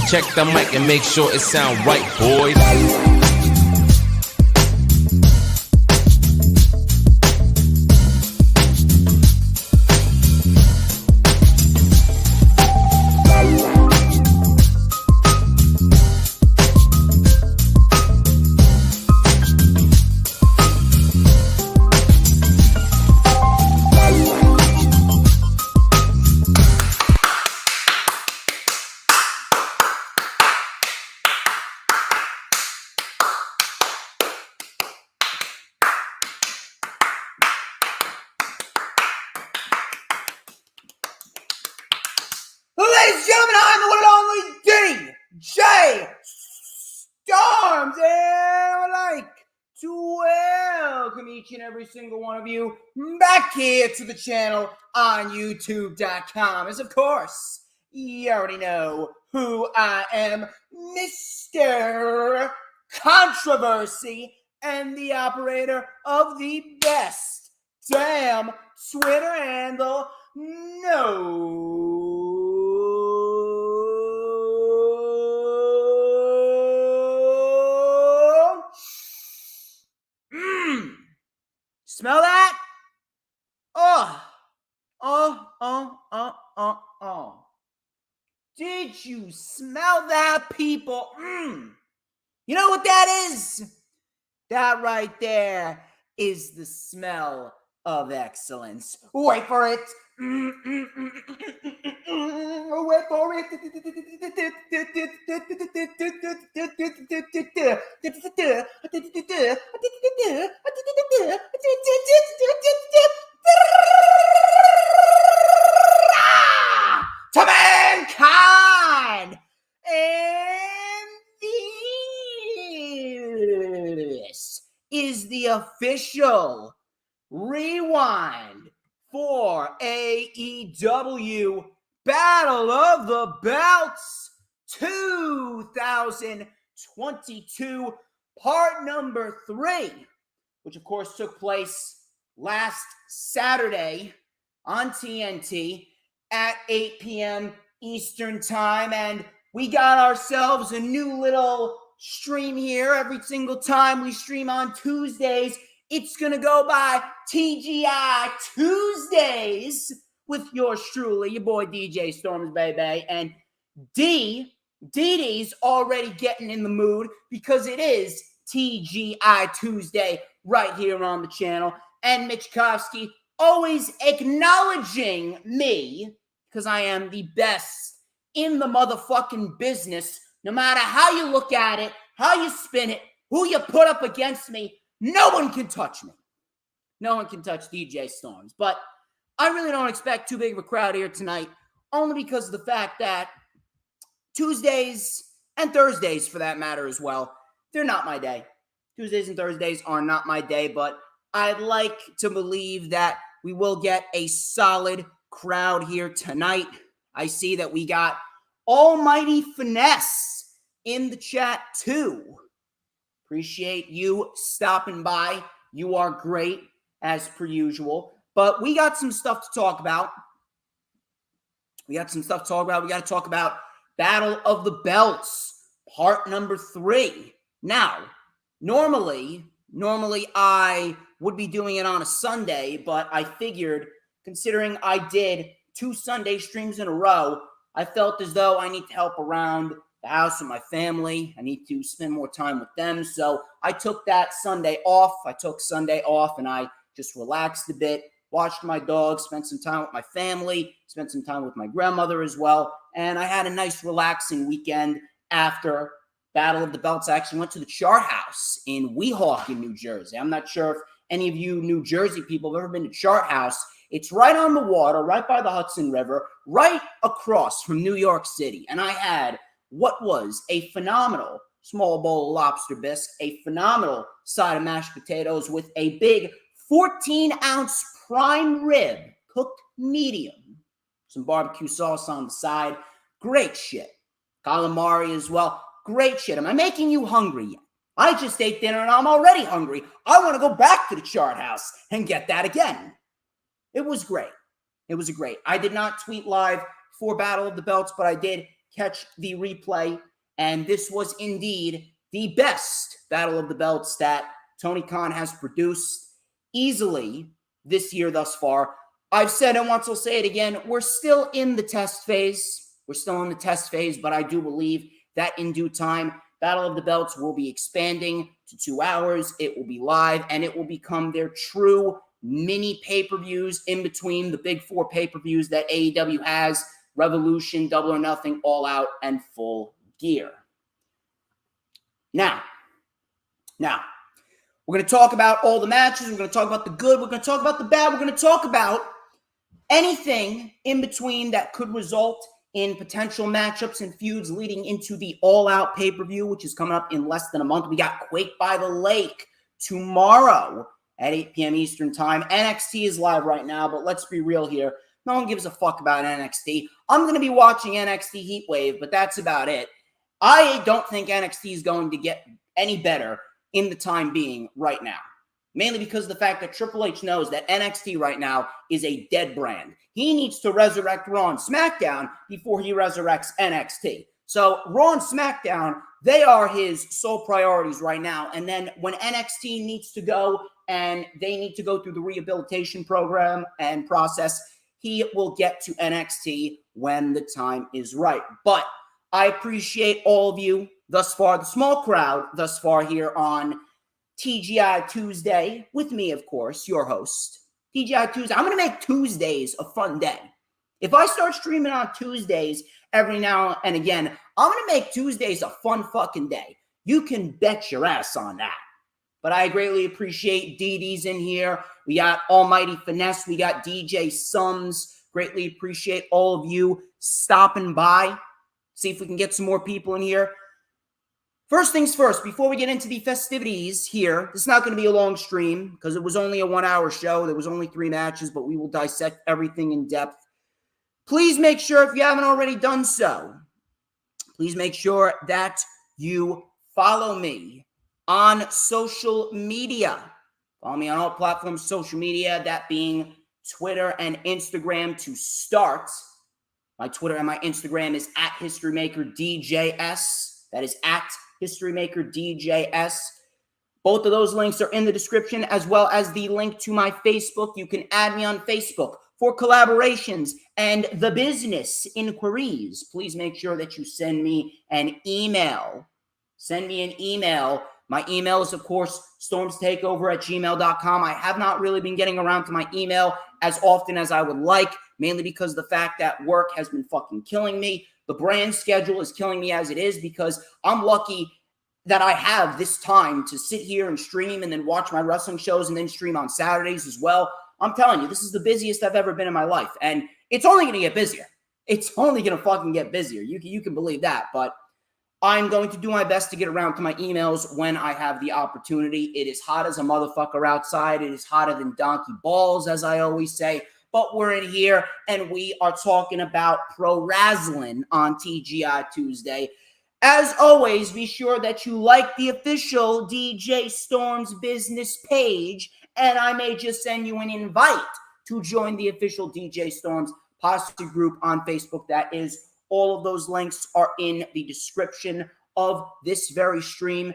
Check the mic and make sure it sound right, boys. Ladies and gentlemen, I'm the one and only DJ Storms, and I would like to welcome each and every single one of you back here to the channel on YouTube.com. As of course, you already know who I am, Mr. Controversy, and the operator of the best damn Twitter handle, Smell that? Oh. Did you smell that, people? You know what that is? That right there is the smell of excellence. Wait for it. Wait for it. To mankind. And this is the official rewind for AEW Battle of the Belts 2022, part number 3, which of course took place last Saturday on TNT at 8 p.m. Eastern Time, and we got ourselves a new little stream here. Every single time we stream on Tuesdays, it's going to go by TGI Tuesdays with yours truly, your boy DJ Storms, baby. And DD's already getting in the mood because it is TGI Tuesday right here on the channel. And Michkovsky always acknowledging me because I am the best in the motherfucking business. No matter how you look at it, how you spin it, who you put up against me, no one can touch me. No one can touch DJ Storms. But I really don't expect too big of a crowd here tonight, only because of the fact that Tuesdays and Thursdays, for that matter as well, they're not my day. Tuesdays and Thursdays are not my day, but I'd like to believe that we will get a solid crowd here tonight. I see that we got Almighty Finesse in the chat too. Appreciate you stopping by. You are great, as per usual. But we got some stuff to talk about. We got to talk about Battle of the Belts, part number 3. Now, normally I would be doing it on a Sunday, but I figured, considering I did 2 Sunday streams in a row, I felt as though I need to help around the house with my family. I need to spend more time with them. So I took that Sunday off. And I just relaxed a bit, watched my dog, spent some time with my family, spent some time with my grandmother as well. And I had a nice relaxing weekend after Battle of the Belts. I actually went to the Chart House in Weehawken, New Jersey. I'm not sure if any of you New Jersey people have ever been to Chart House. It's right on the water, right by the Hudson River, right across from New York City. And I had what was a phenomenal small bowl of lobster bisque, a phenomenal side of mashed potatoes with a big 14-ounce prime rib, cooked medium, some barbecue sauce on the side. Great shit. Calamari as well. Great shit. Am I making you hungry yet? I just ate dinner and I'm already hungry. I want to go back to the Chart House and get that again. It was great. It was great. I did not tweet live for Battle of the Belts, but I did catch the replay. And this was indeed the best Battle of the Belts that Tony Khan has produced easily this year thus far. I've said it once, I'll say it again. We're still in the test phase. But I do believe that in due time, Battle of the Belts will be expanding to 2 hours. It will be live, and it will become their true mini pay-per-views in between the big 4 pay-per-views that AEW has: Revolution, Double or Nothing, All Out, and Full Gear. Now, we're going to talk about all the matches. We're going to talk about the good. We're going to talk about the bad. We're going to talk about anything in between that could result in potential matchups and feuds leading into the All Out pay-per-view, which is coming up in less than a month. We got Quake by the Lake tomorrow at 8 p.m. Eastern Time. NXT is live right now, but let's be real here. No one gives a fuck about NXT. I'm going to be watching NXT Heatwave, but that's about it. I don't think NXT is going to get any better in the time being right now. Mainly because of the fact that Triple H knows that NXT right now is a dead brand. He needs to resurrect Raw and SmackDown before he resurrects NXT. So Raw and SmackDown, they are his sole priorities right now. And then when NXT needs to go and they need to go through the rehabilitation program and process, he will get to NXT when the time is right. But I appreciate all of you thus far, the small crowd thus far here on TGI Tuesday, with me, of course, your host, TGI Tuesday. I'm going to make Tuesdays a fun day. If I start streaming on Tuesdays every now and again, I'm going to make Tuesdays a fun fucking day. You can bet your ass on that. But I greatly appreciate DD's in here. We got Almighty Finesse. We got DJ Sums. Greatly appreciate all of you stopping by. See if we can get some more people in here. First things first, before we get into the festivities here, this is not going to be a long stream because it was only a 1-hour show. There was only 3 matches, but we will dissect everything in depth. Please make sure, if you haven't already done so, please make sure that you follow me on social media. Follow me on all platforms, social media, that being Twitter and Instagram to start. My Twitter and my Instagram is at HistoryMakerDJS. That is at HistoryMakerDJS. Both of those links are in the description, as well as the link to my Facebook. You can add me on Facebook for collaborations and the business inquiries. Please make sure that you send me an email. My email is, of course, StormsTakeOver@gmail.com. I have not really been getting around to my email as often as I would like, mainly because of the fact that work has been fucking killing me. The brand schedule is killing me as it is because I'm lucky that I have this time to sit here and stream and then watch my wrestling shows and then stream on Saturdays as well. I'm telling you, this is the busiest I've ever been in my life, and it's only going to get busier. It's only going to fucking get busier. You can believe that, but I'm going to do my best to get around to my emails when I have the opportunity. It is hot as a motherfucker outside. It is hotter than donkey balls, as I always say. But we're in here, and we are talking about pro wrestling on TGI Tuesday. As always, be sure that you like the official DJ Storms business page, and I may just send you an invite to join the official DJ Storms posse group on Facebook. That is, all of those links are in the description of this very stream.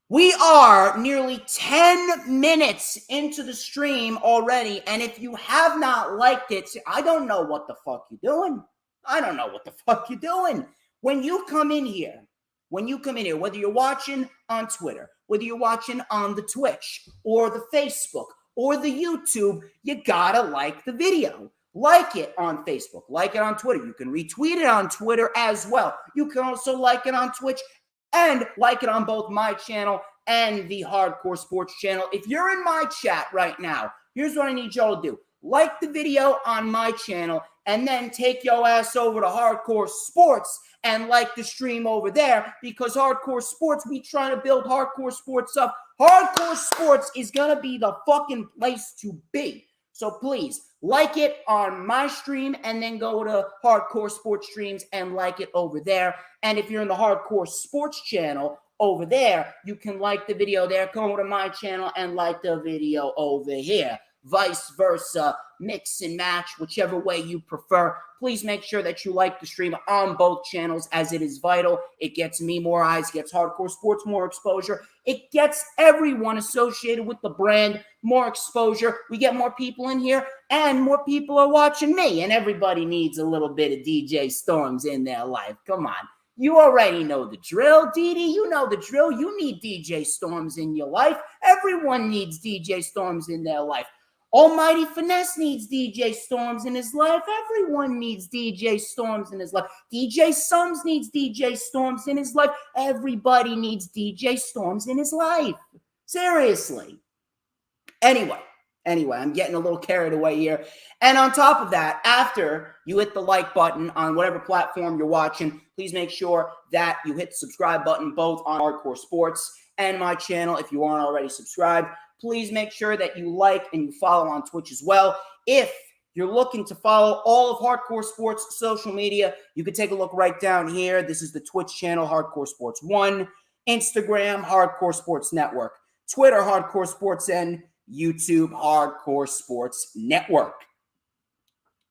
We are nearly 10 minutes into the stream already, and if you have not liked it, I don't know what the fuck you're doing. When you come in here, whether you're watching on Twitter, whether you're watching on the Twitch or the Facebook or the YouTube, you gotta like the video. Like it on Facebook, like it on Twitter. You can retweet it on Twitter as well. You can also like it on Twitch and like it on both my channel and the Hardcore Sports channel. If you're in my chat right now, here's what I need y'all to do. Like the video on my channel and then take your ass over to Hardcore Sports and like the stream over there, because Hardcore Sports, we trying to build Hardcore Sports up. Hardcore Sports is going to be the fucking place to be. So please, like it on my stream and then go to Hardcore Sports streams and like it over there. And if you're in the Hardcore Sports channel over there, you can like the video there, go to my channel and like the video over here. vice versa, mix and match, whichever way you prefer. Please make sure that you like the stream on both channels, as it is vital. It gets me more eyes, gets Hardcore Sports more exposure. It gets everyone associated with the brand more exposure. We get more people in here, and more people are watching me, and everybody needs a little bit of DJ Storms in their life. Come on. You already know the drill, Didi. You know the drill. You need DJ Storms in your life. Everyone needs DJ Storms in their life. Almighty Finesse needs DJ Storms in his life. Everyone needs DJ Storms in his life. DJ Sums needs DJ Storms in his life. Everybody needs DJ Storms in his life. Seriously. Anyway, I'm getting a little carried away here. And on top of that, after you hit the like button on whatever platform you're watching, please make sure that you hit the subscribe button both on Hardcore Sports and my channel. If you aren't already subscribed, please make sure that you like and you follow on Twitch as well. If you're looking to follow all of Hardcore Sports social media, you can take a look right down here. This is the Twitch channel, Hardcore Sports 1, Instagram, Hardcore Sports Network, Twitter, Hardcore Sports N, YouTube, Hardcore Sports Network.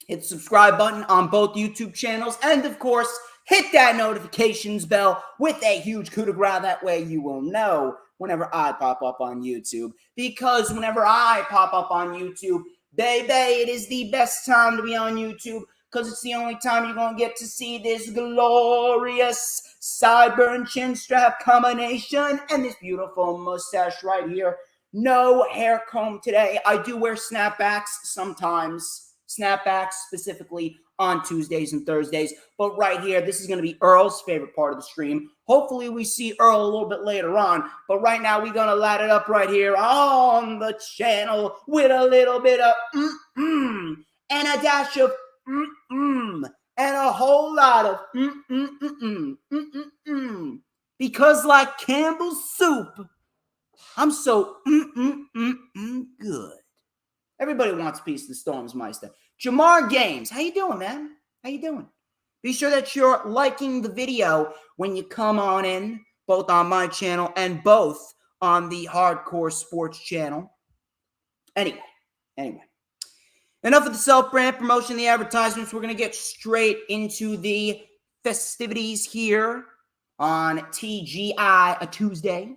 Hit the subscribe button on both YouTube channels, and of course, hit that notifications bell with a huge coup de grace. That way you will know whenever I pop up on YouTube. Because whenever I pop up on YouTube, baby, it is the best time to be on YouTube, because it's the only time you're going to get to see this glorious sideburn chin strap combination and this beautiful mustache right here. No hair comb today. I do wear snapbacks sometimes. Snapbacks specifically on Tuesdays and Thursdays. But right here, this is going to be Earl's favorite part of the stream. Hopefully we see Earl a little bit later on. But right now, we're going to light it up right here on the channel with a little bit of and a dash of and a whole lot of Because like Campbell's soup, I'm so good. Everybody wants a piece of the Storms Meister. Jamar Games, how you doing, man? How you doing? Be sure that you're liking the video when you come on in, both on my channel and both on the Hardcore Sports channel. Anyway. Enough of the self-brand promotion, the advertisements. We're going to get straight into the festivities here on TGI, a Tuesday.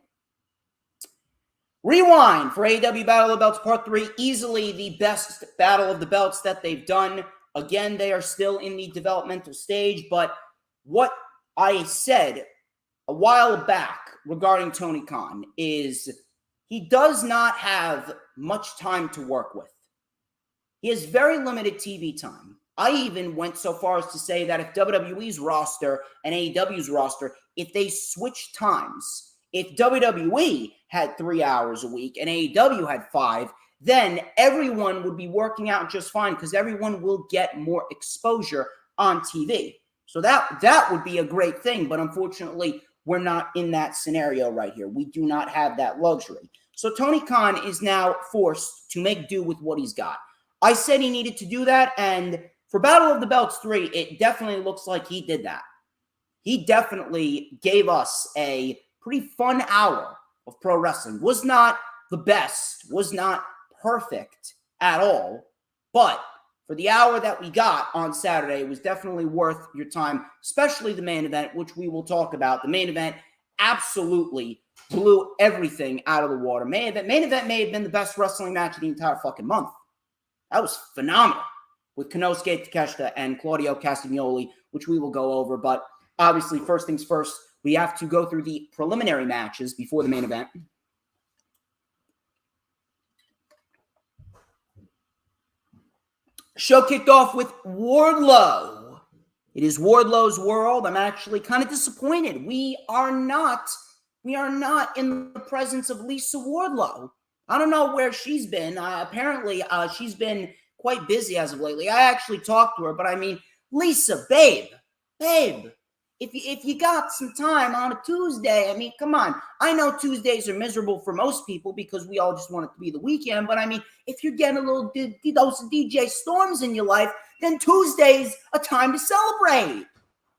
Rewind for AEW Battle of the Belts Part 3. Easily the best Battle of the Belts that they've done. Again, they are still in the developmental stage, but what I said a while back regarding Tony Khan is he does not have much time to work with. He has very limited TV time. I even went so far as to say that if WWE's roster and AEW's roster, if they switch times, if WWE had 3 hours a week and AEW had 5, then everyone would be working out just fine because everyone will get more exposure on TV. So that would be a great thing, but unfortunately, we're not in that scenario right here. We do not have that luxury. So Tony Khan is now forced to make do with what he's got. I said he needed to do that, and for Battle of the Belts 3, it definitely looks like he did that. He definitely gave us a pretty fun hour of pro wrestling. Was not the best, was not perfect at all, but for the hour that we got on Saturday, it was definitely worth your time, especially the main event, which we will talk about. The main event absolutely blew everything out of the water. Main event may have been the best wrestling match of the entire fucking month. That was phenomenal with Konosuke Takeshita and Claudio Castagnoli, which we will go over. But obviously, first things first, we have to go through the preliminary matches before the main event. Show kicked off with Wardlow. It is Wardlow's world. I'm actually kind of disappointed. We are not in the presence of Lisa Wardlow. I don't know where she's been. Apparently, she's been quite busy as of lately. I actually talked to her, but I mean, Lisa, babe, if you got some time on a Tuesday, I mean, come on. I know Tuesdays are miserable for most people because we all just want it to be the weekend, but I mean, if you're getting a little dose of DJ Storms in your life, then Tuesday's a time to celebrate.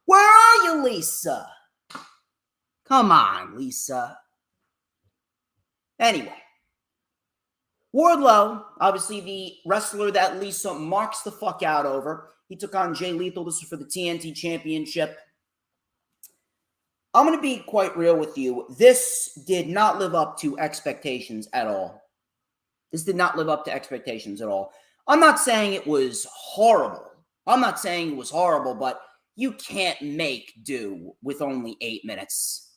Where are you, Lisa? Come on, Lisa. Anyway. Wardlow, obviously the wrestler that Lisa marks the fuck out over. He took on Jay Lethal. This was for the TNT Championship. I'm going to be quite real with you. This did not live up to expectations at all. This did not live up to expectations at all. I'm not saying it was horrible. But you can't make do with only 8 minutes.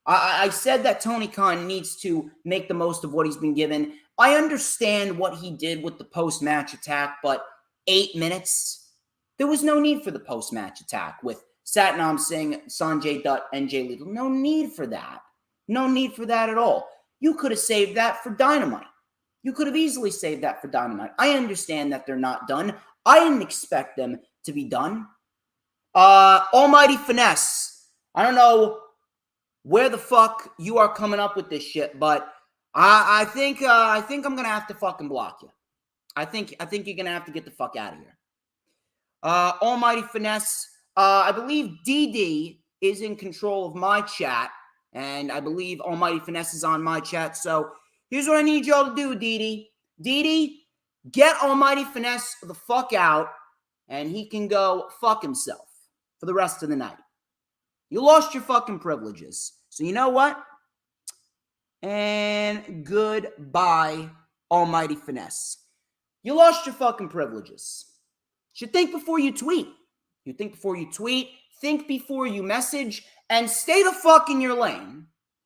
I said that Tony Khan needs to make the most of what he's been given. I understand what he did with the post-match attack, but 8 minutes? There was no need for the post-match attack with Satnam Singh, Sanjay Dutt, and Jay Lethal. No need for that. No need for that at all. You could have saved that for Dynamite. You could have easily saved that for Dynamite. I understand that they're not done. I didn't expect them to be done. Almighty Finesse. I don't know where the fuck you are coming up with this shit, but I think I'm gonna have to fucking block you. I think you're gonna have to get the fuck out of here. Almighty Finesse. I believe DD is in control of my chat, and I believe Almighty Finesse is on my chat. So here's what I need y'all to do, DD. DD, get Almighty Finesse the fuck out, and he can go fuck himself for the rest of the night. You lost your fucking privileges. So you know what? And goodbye, Almighty Finesse. You lost your fucking privileges. You should think before you tweet. You think before you tweet, think before you message, and stay the fuck in your lane.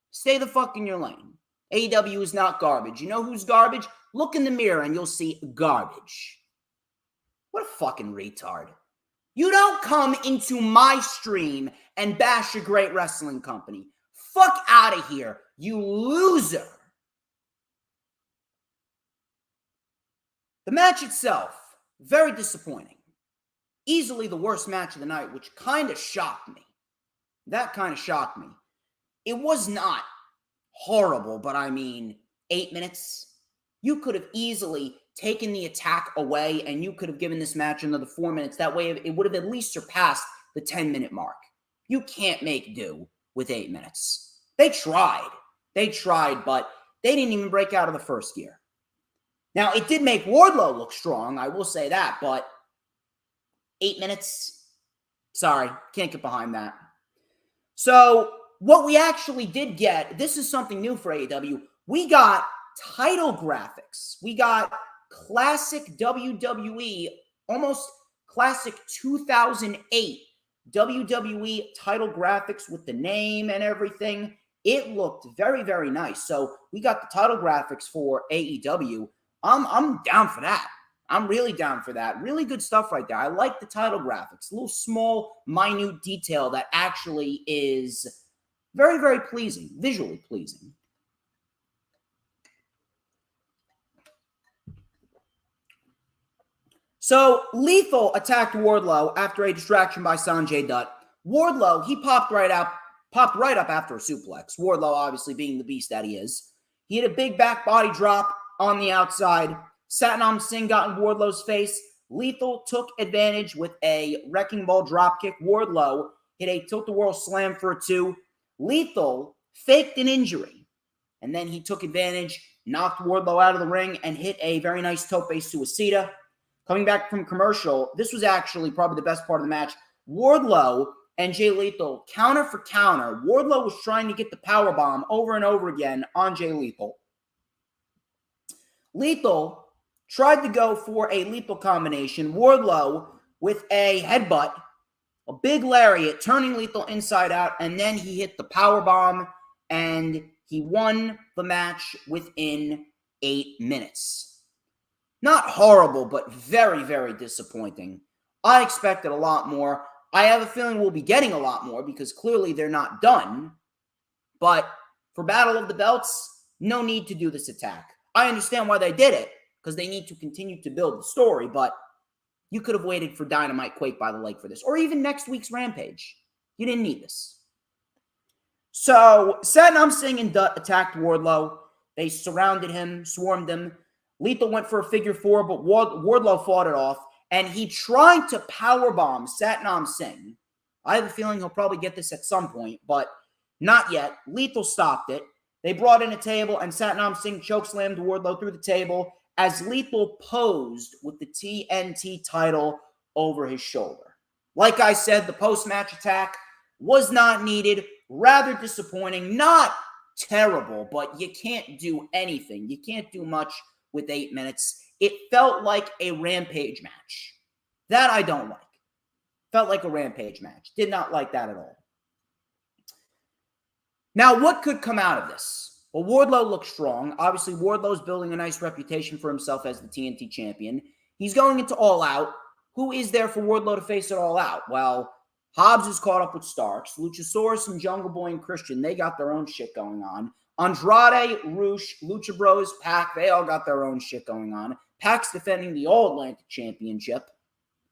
Stay the fuck in your lane. AEW is not garbage. You know who's garbage? Look in the mirror and you'll see garbage. What a fucking retard. You don't come into my stream and bash a great wrestling company. Fuck out of here, you loser. The match itself, very disappointing. Easily the worst match of the night, which kind of shocked me. That kind of shocked me. It was not horrible, but I mean, 8 minutes. You could have easily taken the attack away, and you could have given this match another 4 minutes. That way, it would have at least surpassed the 10-minute mark. You can't make do with 8 minutes. They tried, but they didn't even break out of the first gear. Now, it did make Wardlow look strong, I will say that, but 8 minutes? Sorry, can't get behind that. So, what we actually did get, this is something new for AEW, we got title graphics. We got classic WWE, almost classic 2008 WWE title graphics with the name and everything. It looked very, very nice. So we got the title graphics for AEW. I'm down for that. I'm really down for that. Really good stuff right there. I like the title graphics. A little small, minute detail that actually is very, very pleasing, visually pleasing. So, Lethal attacked Wardlow after a distraction by Sanjay Dutt. Wardlow, he popped right up after a suplex. Wardlow, obviously being the beast that he is. He had a big back body drop on the outside. Satnam Singh got in Wardlow's face. Lethal took advantage with a wrecking ball dropkick. Wardlow hit a tilt-a-whirl slam for a 2. Lethal faked an injury. And then he took advantage, knocked Wardlow out of the ring, and hit a very nice tope suicida. Coming back from commercial, this was actually probably the best part of the match. Wardlow and Jay Lethal, counter for counter. Wardlow was trying to get the powerbomb over and over again on Jay Lethal. Lethal tried to go for a lethal combination. Wardlow with a headbutt, a big lariat, turning Lethal inside out, and then he hit the powerbomb, and he won the match within 8 minutes. Not horrible, but very, very disappointing. I expected a lot more. I have a feeling we'll be getting a lot more because clearly they're not done. But for Battle of the Belts, no need to do this attack. I understand why they did it, because they need to continue to build the story, but you could have waited for Dynamite Quake by the Lake for this, or even next week's Rampage. You didn't need this. So, Satnam Singh and Dutt attacked Wardlow. They surrounded him, swarmed him. Lethal went for a figure 4, but Wardlow fought it off, and he tried to powerbomb Satnam Singh. I have a feeling he'll probably get this at some point, but not yet. Lethal stopped it. They brought in a table, and Satnam Singh chokeslammed Wardlow through the table as Lethal posed with the TNT title over his shoulder. Like I said, the post-match attack was not needed, rather disappointing, not terrible, but you can't do anything. You can't do much with 8 minutes. It felt like a Rampage match. That I don't like. Felt like a Rampage match. Did not like that at all. Now, what could come out of this? Well, Wardlow looks strong. Obviously, Wardlow's building a nice reputation for himself as the TNT champion. He's going into All Out. Who is there for Wardlow to face at All Out? Well, Hobbs is caught up with Starks. Luchasaurus and Jungle Boy and Christian, they got their own shit going on. Andrade, Roosh, Lucha Bros, Pac, they all got their own shit going on. Pac's defending the All-Atlantic Championship.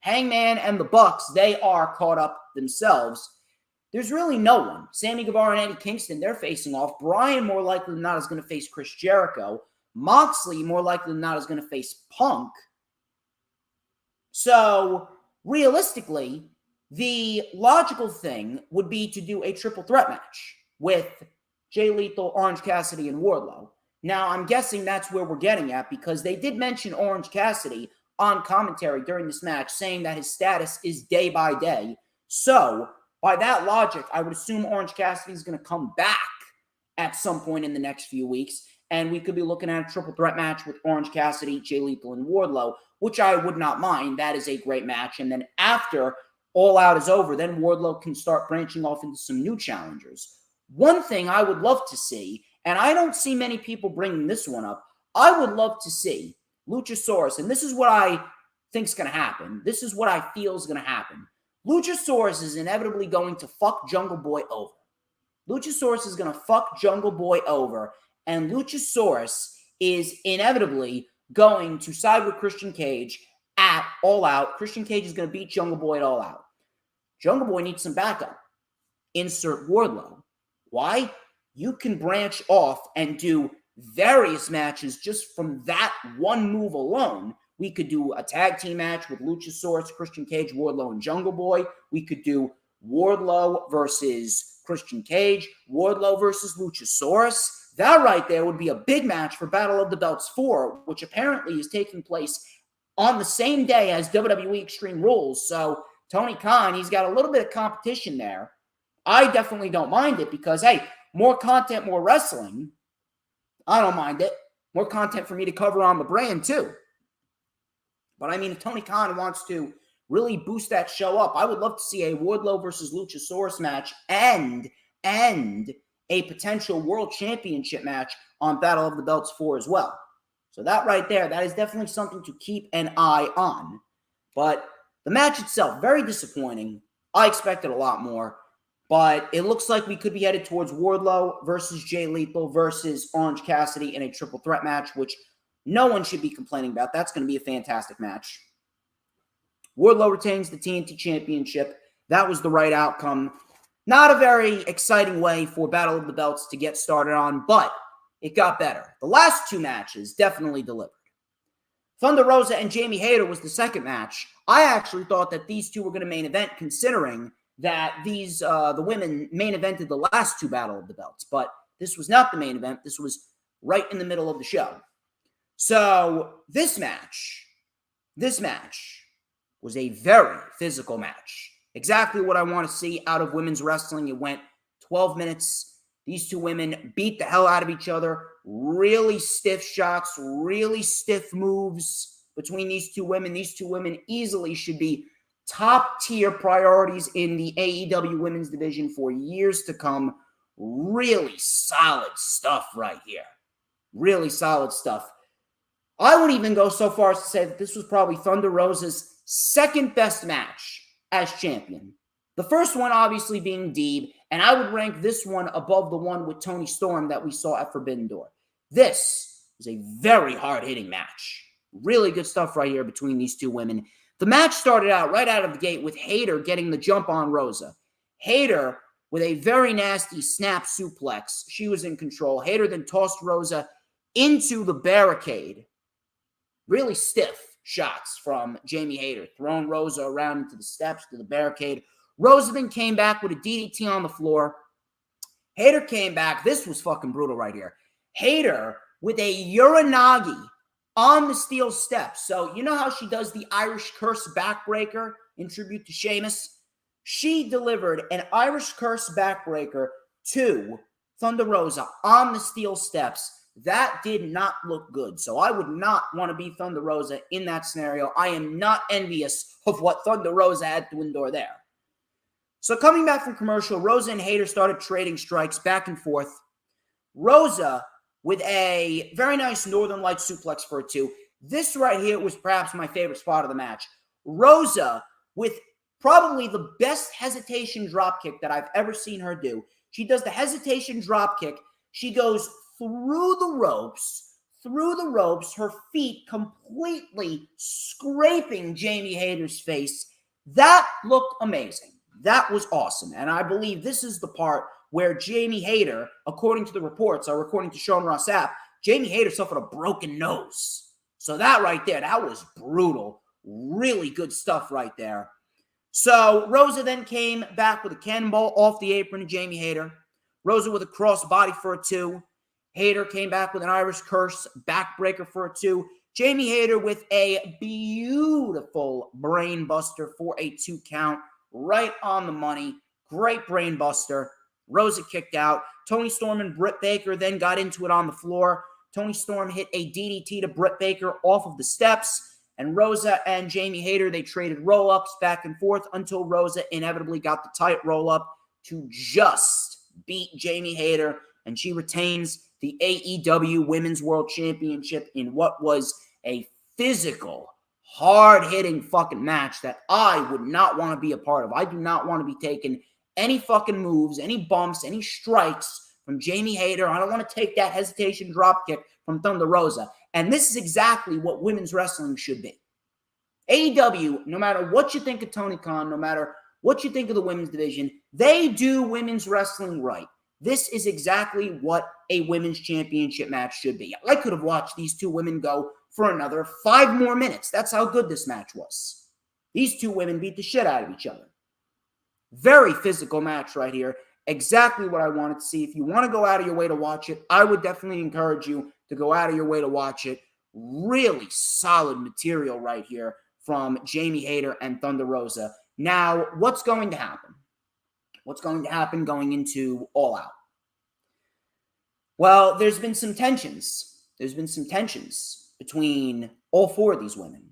Hangman and the Bucks, they are caught up themselves. There's really no one. Sammy Guevara and Eddie Kingston, they're facing off. Bryan, more likely than not, is going to face Chris Jericho. Moxley, more likely than not, is going to face Punk. So, realistically, the logical thing would be to do a triple threat match with Jay Lethal, Orange Cassidy, and Wardlow. Now, I'm guessing that's where we're getting at because they did mention Orange Cassidy on commentary during this match, saying that his status is day by day. So, by that logic, I would assume Orange Cassidy is going to come back at some point in the next few weeks, and we could be looking at a triple threat match with Orange Cassidy, Jay Lethal, and Wardlow, which I would not mind. That is a great match. And then after All Out is over, then Wardlow can start branching off into some new challengers. One thing I would love to see, and I don't see many people bringing this one up, I would love to see Luchasaurus, and this is what I think is going to happen. This is what I feel is going to happen. Luchasaurus is inevitably going to fuck Jungle Boy over. Luchasaurus is going to fuck Jungle Boy over, and Luchasaurus is inevitably going to side with Christian Cage at All Out. Christian Cage is going to beat Jungle Boy at All Out. Jungle Boy needs some backup. Insert Wardlow. Why? You can branch off and do various matches just from that one move alone. We could do a tag team match with Luchasaurus, Christian Cage, Wardlow, and Jungle Boy. We could do Wardlow versus Christian Cage, Wardlow versus Luchasaurus. That right there would be a big match for Battle of the Belts 4, which apparently is taking place on the same day as WWE Extreme Rules. So Tony Khan, he's got a little bit of competition there. I definitely don't mind it because, hey, more content, more wrestling. I don't mind it. More content for me to cover on the brand, too. But, I mean, if Tony Khan wants to really boost that show up, I would love to see a Wardlow versus Luchasaurus match and a potential World Championship match on Battle of the Belts 4 as well. So that right there, that is definitely something to keep an eye on. But the match itself, very disappointing. I expected a lot more. But it looks like we could be headed towards Wardlow versus Jay Lethal versus Orange Cassidy in a triple threat match, which no one should be complaining about. That's going to be a fantastic match. Wardlow retains the TNT Championship. That was the right outcome. Not a very exciting way for Battle of the Belts to get started on, but it got better. The last two matches definitely delivered. Thunder Rosa and Jamie Hayter was the second match. I actually thought that these two were going to main event, considering that the women main evented the last two Battle of the Belts. But this was not the main event. This was right in the middle of the show. So this match was a very physical match. Exactly what I want to see out of women's wrestling. It went 12 minutes. These two women beat the hell out of each other. Really stiff shots, really stiff moves between these two women. These two women easily should be top-tier priorities in the AEW women's division for years to come. Really solid stuff right here. Really solid stuff. I would even go so far as to say that this was probably Thunder Rosa's second best match as champion. The first one obviously being Deeb, and I would rank this one above the one with Toni Storm that we saw at Forbidden Door. This was a very hard-hitting match. Really good stuff right here between these two women. The match started out right out of the gate with Hayter getting the jump on Rosa. Hayter with a very nasty snap suplex. She was in control. Hayter then tossed Rosa into the barricade. Really stiff shots from Jamie Hayter, throwing Rosa around into the steps to the barricade. Rosa then came back with a DDT on the floor. Hayter came back. This was fucking brutal right here. Hayter with a Uranagi on the steel steps. So you know how she does the Irish Curse backbreaker in tribute to Sheamus? She delivered an Irish Curse backbreaker to Thunder Rosa on the steel steps. That did not look good. So I would not want to be Thunder Rosa in that scenario. I am not envious of what Thunder Rosa had to endure there. So coming back from commercial, Rosa and Hayter started trading strikes back and forth. Rosa with a very nice Northern Light suplex for a 2. This right here was perhaps my favorite spot of the match. Rosa with probably the best hesitation dropkick that I've ever seen her do. She does the hesitation dropkick. She goes through the ropes, her feet completely scraping Jamie Hayter's face. That looked amazing. That was awesome. And I believe this is the part where Jamie Hayter, according to the reports, according to Sean Ross Sapp, Jamie Hayter suffered a broken nose. So that right there, that was brutal. Really good stuff right there. So Rosa then came back with a cannonball off the apron to Jamie Hayter. Rosa with a crossbody for a 2. Hayter came back with an Irish Curse backbreaker for a 2. Jamie Hayter with a beautiful brain buster for a 2 count. Right on the money. Great brain buster. Rosa kicked out. Toni Storm and Britt Baker then got into it on the floor. Toni Storm hit a DDT to Britt Baker off of the steps. And Rosa and Jamie Hayter, they traded roll-ups back and forth until Rosa inevitably got the tight roll-up to just beat Jamie Hayter. And she retains the AEW Women's World Championship in what was a physical, hard-hitting fucking match that I would not want to be a part of. I do not want to be taking any fucking moves, any bumps, any strikes from Jamie Hayter. I don't want to take that hesitation dropkick from Thunder Rosa. And this is exactly what women's wrestling should be. AEW, no matter what you think of Tony Khan, no matter what you think of the women's division, they do women's wrestling right. This is exactly what a women's championship match should be. I could have watched these 2 women go for another 5 more minutes. That's how good this match was. These 2 women beat the shit out of each other. Very physical match right here. Exactly what I wanted to see. If you want to go out of your way to watch it, I would definitely encourage you to go out of your way to watch it. Really solid material right here from Jamie Hayter and Thunder Rosa. Now, what's going to happen? What's going to happen going into All Out? Well, there's been some tensions. There's been some tensions between all 4 of these women.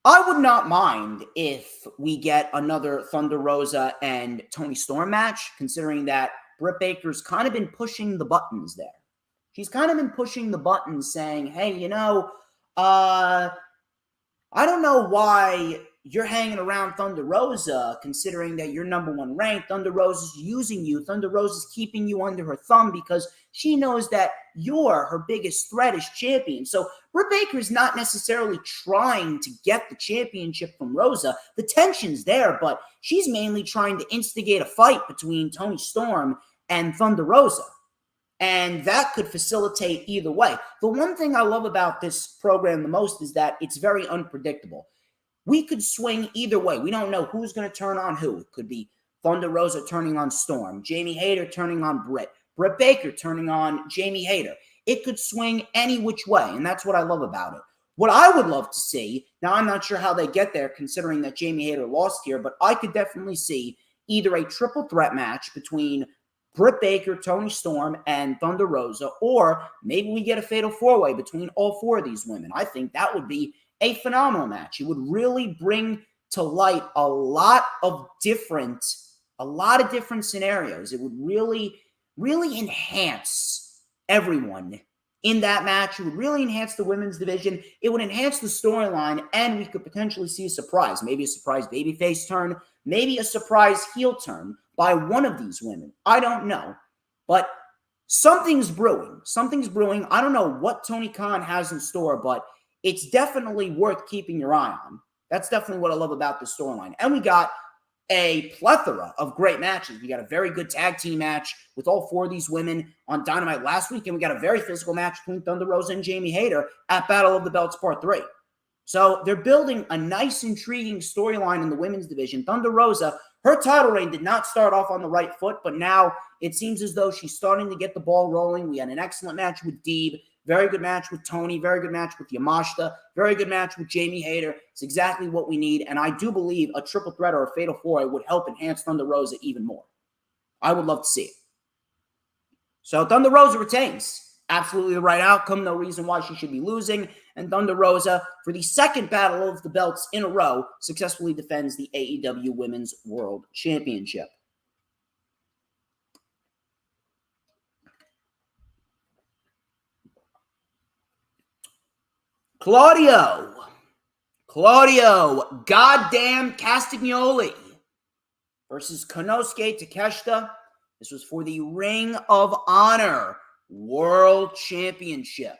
I would not mind if we get another Thunder Rosa and Toni Storm match, considering that Britt Baker's kind of been pushing the buttons there. She's kind of been pushing the buttons saying, hey, you know, I don't know why you're hanging around Thunder Rosa, considering that you're number 1 ranked. Thunder Rosa's using you. Thunder Rosa's keeping you under her thumb because she knows that you're her biggest threat as champion. So Britt Baker's not necessarily trying to get the championship from Rosa. The tension's there, but she's mainly trying to instigate a fight between Toni Storm and Thunder Rosa. And that could facilitate either way. The one thing I love about this program the most is that it's very unpredictable. We could swing either way. We don't know who's going to turn on who. It could be Thunder Rosa turning on Storm, Jamie Hayter turning on Britt Baker turning on Jamie Hayter. It could swing any which way, and that's what I love about it. What I would love to see, now I'm not sure how they get there considering that Jamie Hayter lost here, but I could definitely see either a triple threat match between Britt Baker, Toni Storm, and Thunder Rosa, or maybe we get a fatal 4-way between all 4 of these women. I think that would be a phenomenal match. It would really bring to light a lot of different scenarios. It would really enhance everyone in that match. It would really enhance the women's division. It would enhance the storyline, and we could potentially see a surprise. Maybe a surprise babyface turn, maybe a surprise heel turn by one of these women. I don't know. But something's brewing. Something's brewing. I don't know what Tony Khan has in store, but it's definitely worth keeping your eye on. That's definitely what I love about this storyline. And we got a plethora of great matches. We got a very good tag team match with all 4 of these women on Dynamite last week, and we got a very physical match between Thunder Rosa and Jamie Hayter at Battle of the Belts Part 3. So they're building a nice, intriguing storyline in the women's division. Thunder Rosa Her title reign did not start off on the right foot, but now it seems as though she's starting to get the ball rolling. We had an excellent match with Deeb, very good match with Tony, very good match with Yamashita, very good match with Jamie Hayter. It's exactly what we need, and I do believe a triple threat or a fatal four-way would help enhance Thunder Rosa even more. I would love to see it. So Thunder Rosa retains. Absolutely the right outcome. No reason why she should be losing. And Thunder Rosa, for the second battle of the belts in a row, successfully defends the AEW Women's World Championship. Claudio goddamn Castagnoli versus Konosuke Takeshita. This was for the Ring of Honor World Championship.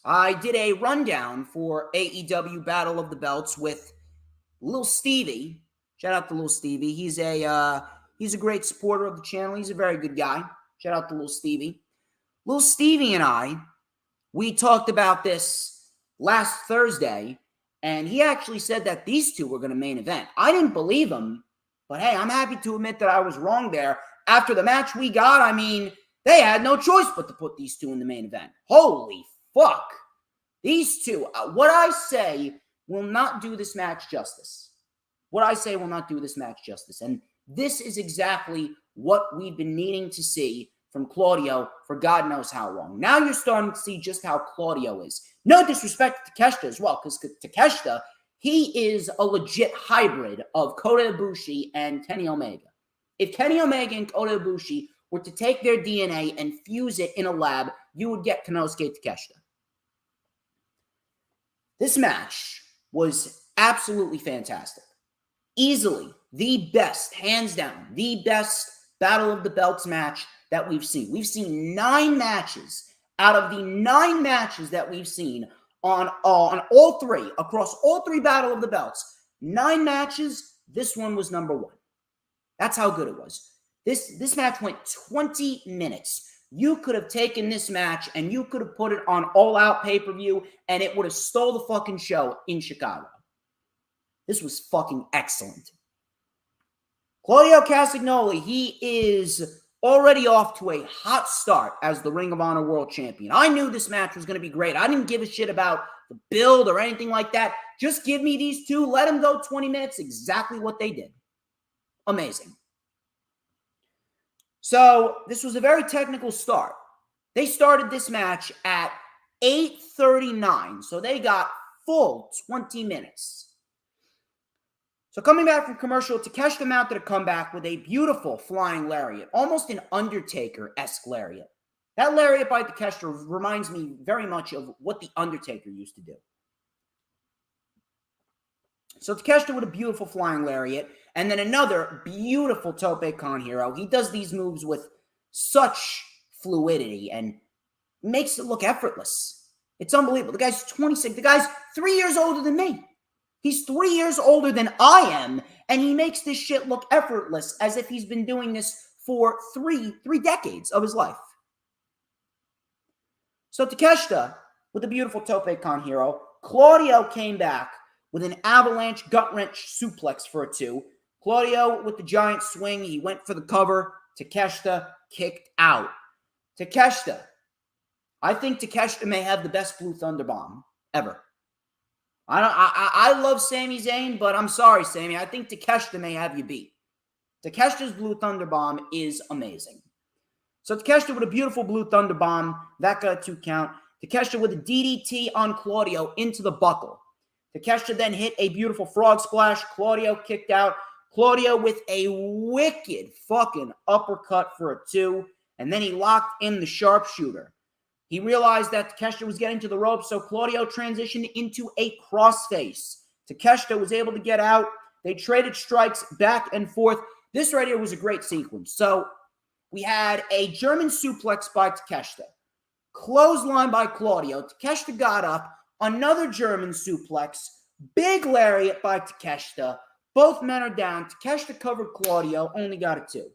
I did a rundown for AEW Battle of the Belts with Lil Stevie. Shout out to Lil Stevie. He's a great supporter of the channel. He's a very good guy. Shout out to Lil Stevie. Lil Stevie and I, we talked about this last Thursday, and he actually said that these two were going to main event. I didn't believe him, but hey, I'm happy to admit that I was wrong there. After the match we got, I mean, they had no choice but to put these two in the main event. Holy fuck. These two, what I say will not do this match justice. And this is exactly what we've been needing to see from Claudio for God knows how long. Now you're starting to see just how Claudio is. No disrespect to Takeshita as well, because Takeshita, he is a legit hybrid of Kota Ibushi and Kenny Omega. If Kenny Omega and Kota Ibushi were to take their DNA and fuse it in a lab, you would get Konosuke Takeshita. This match was absolutely fantastic. Easily the best, hands down, the best Battle of the Belts match that we've seen. We've seen 9 matches out of the 9 matches that we've seen on all three, across all 3 Battle of the Belts. 9 matches, this one was number 1. That's how good it was. This match went 20 minutes. You could have taken this match and you could have put it on All Out pay-per-view and it would have stole the fucking show in Chicago. This was fucking excellent. Claudio Castagnoli, he is already off to a hot start as the Ring of Honor World Champion. I knew this match was going to be great. I didn't give a shit about the build or anything like that. Just give me these two. Let them go 20 minutes. Exactly what they did. Amazing. So this was a very technical start. They started this match at 8:39, so they got full 20 minutes. So coming back from commercial, Takeshita mounted a comeback with a beautiful flying lariat, almost an Undertaker-esque lariat. That lariat by Takeshita reminds me very much of what the Undertaker used to do. So Takeshita with a beautiful flying lariat, and then another beautiful tope con hero. He does these moves with such fluidity and makes it look effortless. It's unbelievable. The guy's 26. The guy's 3 years older than me. He's 3 years older than I am, and he makes this shit look effortless as if he's been doing this for three decades of his life. So Takeshita with a beautiful tope con hero. Claudio came back with an avalanche gut-wrench suplex for a 2. Claudio with the giant swing. He went for the cover. Takeshita kicked out. Takeshita. I think Takeshita may have the best Blue Thunder Bomb ever. I love Sami Zayn, but I'm sorry, Sami. I think Takeshita may have you beat. Takeshita's Blue Thunder Bomb is amazing. So Takeshita with a beautiful Blue Thunder Bomb. That got a 2 count. Takeshita with a DDT on Claudio into the buckle. Takeshita then hit a beautiful frog splash. Claudio kicked out. Claudio with a wicked fucking uppercut for a 2. And then he locked in the sharpshooter. He realized that Takeshita was getting to the ropes, so Claudio transitioned into a crossface. Takeshita was able to get out. They traded strikes back and forth. This right here was a great sequence. So we had a German suplex by Takeshita. Clothesline by Claudio. Takeshita got up. Another German suplex. Big lariat by Takeshita. Both men are down. Takeshita covered Claudio. Only got a 2.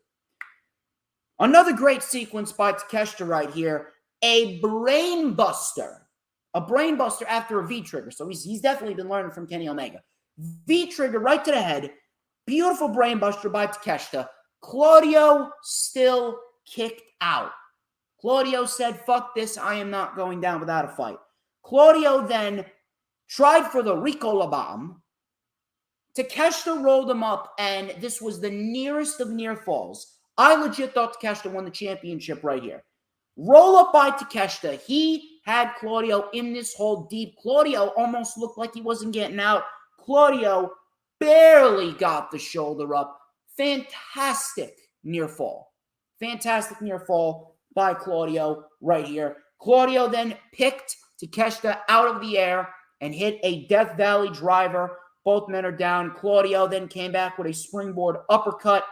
Another great sequence by Takeshita right here. A brain buster. A brain buster after a V-trigger. So he's definitely been learning from Kenny Omega. V-trigger right to the head. Beautiful brainbuster by Takeshita. Claudio still kicked out. Claudio said, fuck this, I am not going down without a fight. Claudio then tried for the Ricola bomb. Takeshita rolled him up, and this was the nearest of near falls. I legit thought Takeshita won the championship right here. Roll up by Takeshita. He had Claudio in this hold deep. Claudio almost looked like he wasn't getting out. Claudio barely got the shoulder up. Fantastic near fall. Fantastic near fall by Claudio right here. Claudio then picked Takeshita out of the air and hit a Death Valley driver. Both men are down. Claudio then came back with a springboard uppercut,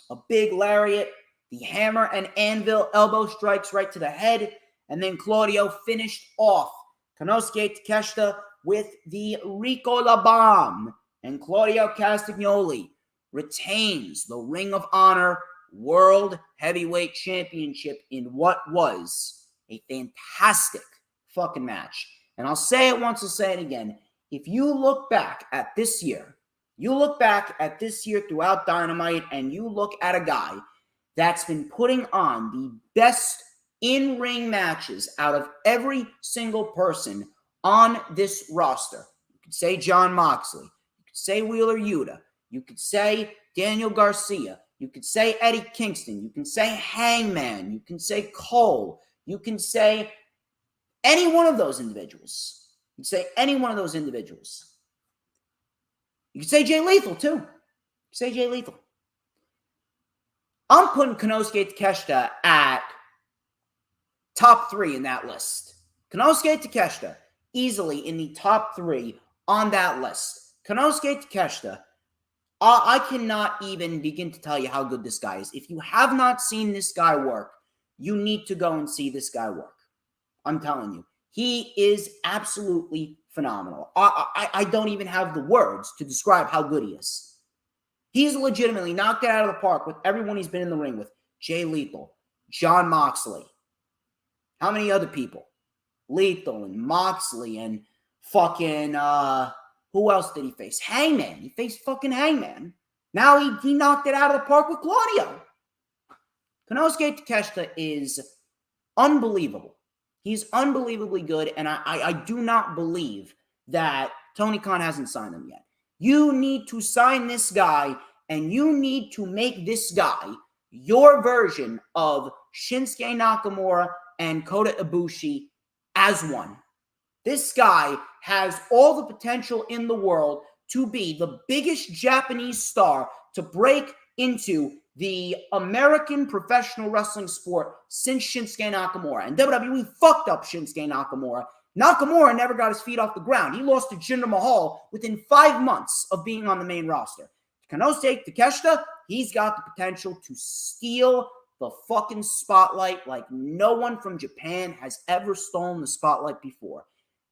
a big lariat, the hammer and anvil elbow strikes right to the head, and then Claudio finished off Konosuke Takeshita with the Ricola bomb, and Claudio Castagnoli retains the Ring of Honor World Heavyweight Championship in what was a fantastic fucking match. And I'll say it once, I'll say it again. If you look back at this year, throughout Dynamite, and you look at a guy that's been putting on the best in-ring matches out of every single person on this roster, you could say Jon Moxley, you could say Wheeler Yuta, you could say Daniel Garcia, you could say Eddie Kingston, you can say Hangman, you can say Cole, you can say any one of those individuals. You can say any one of those individuals. You can say Jay Lethal, too. You can say Jay Lethal. I'm putting Konosuke Takeshita at top 3 in that list. Konosuke Takeshita, easily in the top 3 on that list. Konosuke Takeshita, I cannot even begin to tell you how good this guy is. If you have not seen this guy work, you need to go and see this guy work. I'm telling you. He is absolutely phenomenal. I don't even have the words to describe how good he is. He's legitimately knocked it out of the park with everyone he's been in the ring with. Jay Lethal, Jon Moxley. How many other people? Lethal and Moxley and fucking, who else did he face? Hangman. He faced fucking Hangman. Now he knocked it out of the park with Claudio. Konosuke Takeshita is unbelievable. He's unbelievably good, and I do not believe that Tony Khan hasn't signed him yet. You need to sign this guy, and you need to make this guy your version of Shinsuke Nakamura and Kota Ibushi as one. This guy has all the potential in the world to be the biggest Japanese star to break into the American professional wrestling sport since Shinsuke Nakamura. And WWE fucked up Shinsuke Nakamura. Nakamura never got his feet off the ground. He lost to Jinder Mahal within 5 months of being on the main roster. Konosuke Takeshita, he's got the potential to steal the fucking spotlight like no one from Japan has ever stolen the spotlight before.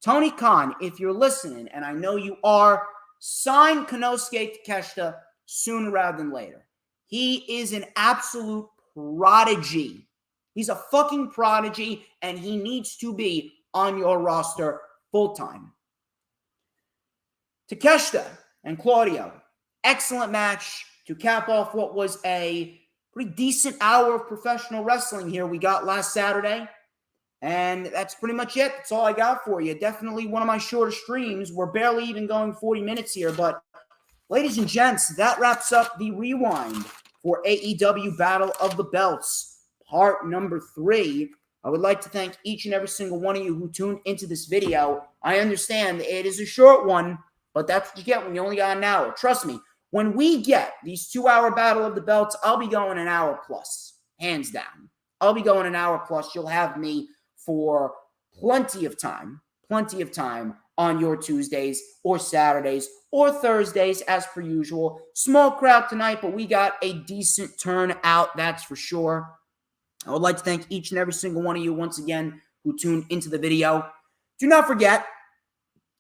Tony Khan, if you're listening, and I know you are, sign Konosuke Takeshita sooner rather than later. He is an absolute prodigy. He's a fucking prodigy, and he needs to be on your roster full-time. Takeshita and Claudio, excellent match to cap off what was a pretty decent hour of professional wrestling here we got last Saturday. And that's pretty much it. That's all I got for you. Definitely one of my shorter streams. We're barely even going 40 minutes here, but ladies and gents, that wraps up the rewind for AEW Battle of the Belts, part number 3. I would like to thank each and every single one of you who tuned into this video. I understand it is a short one, but that's what you get when you only got an hour. Trust me, when we get these 2-hour Battle of the Belts, I'll be going an hour plus, hands down. I'll be going an hour plus. You'll have me for plenty of time on your Tuesdays or Saturdays or Thursdays as per usual. Small crowd tonight, but we got a decent turnout, that's for sure. I would like to thank each and every single one of you once again who tuned into the video. Do not forget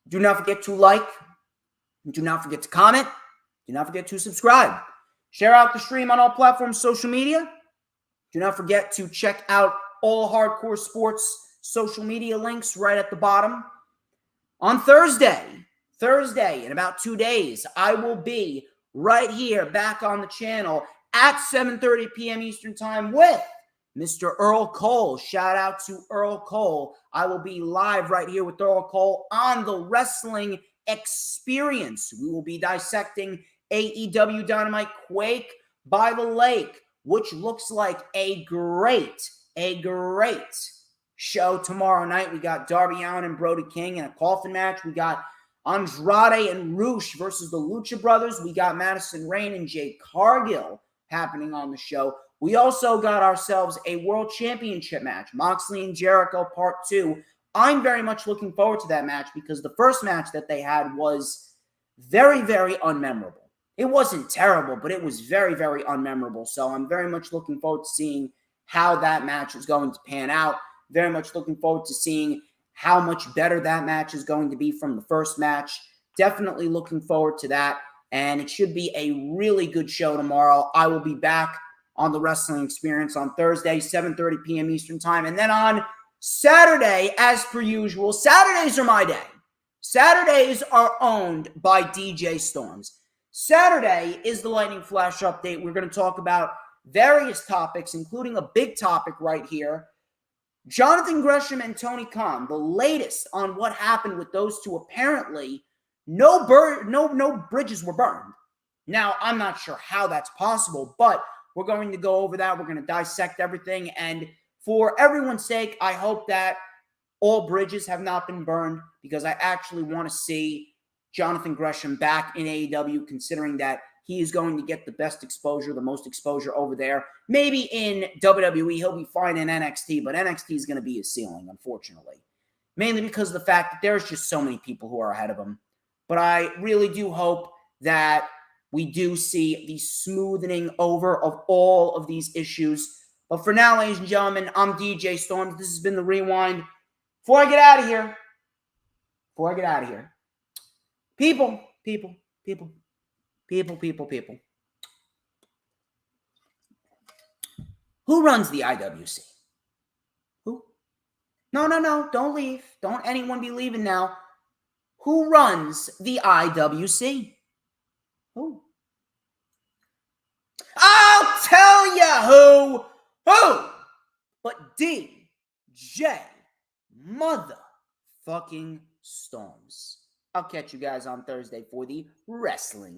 to like, do not forget to comment, do not forget to subscribe. Share out the stream on all platforms, social media. Do not forget to check out all Hardcore Sports social media links right at the bottom. On Thursday, in about 2 days, I will be right here back on the channel at 7:30 p.m. Eastern Time with Mr. Earl Cole. Shout out to Earl Cole. I will be live right here with Earl Cole on the Wrestling Experience. We will be dissecting AEW Dynamite Quake by the Lake, which looks like a great show tomorrow night. We got Darby Allin and Brody King in a coffin match. We got Andrade and Roosh versus the Lucha Brothers. We got Madison Rayne and Jade Cargill happening on the show. We also got ourselves a World Championship match, Moxley and Jericho Part 2. I'm very much looking forward to that match because the first match that they had was very, very unmemorable. It wasn't terrible, but it was very, very unmemorable. So I'm very much looking forward to seeing how that match is going to pan out. Very much looking forward to seeing how much better that match is going to be from the first match. Definitely looking forward to that. And it should be a really good show tomorrow. I will be back on the Wrestling Experience on Thursday, 7:30 p.m. Eastern Time. And then on Saturday, as per usual, Saturdays are my day. Saturdays are owned by DJ Storms. Saturday is the Lightning Flash Update. We're going to talk about various topics, including a big topic right here. Jonathan Gresham and Tony Khan, the latest on what happened with those two. Apparently, no bridges were burned. Now, I'm not sure how that's possible, but we're going to go over that. We're going to dissect everything. And for everyone's sake, I hope that all bridges have not been burned because I actually want to see Jonathan Gresham back in AEW, considering that he is going to get the best exposure, the most exposure over there. Maybe in WWE, he'll be fine in NXT, but NXT is going to be his ceiling, unfortunately. Mainly because of the fact that there's just so many people who are ahead of him. But I really do hope that we do see the smoothing over of all of these issues. But for now, ladies and gentlemen, I'm DJ Storms. This has been The Rewind. Before I get out of here, people. Who runs the IWC? Who? No. Don't leave. Don't anyone be leaving now. Who runs the IWC? Who? I'll tell you who. But DJ motherfucking Storms. I'll catch you guys on Thursday for the Wrestling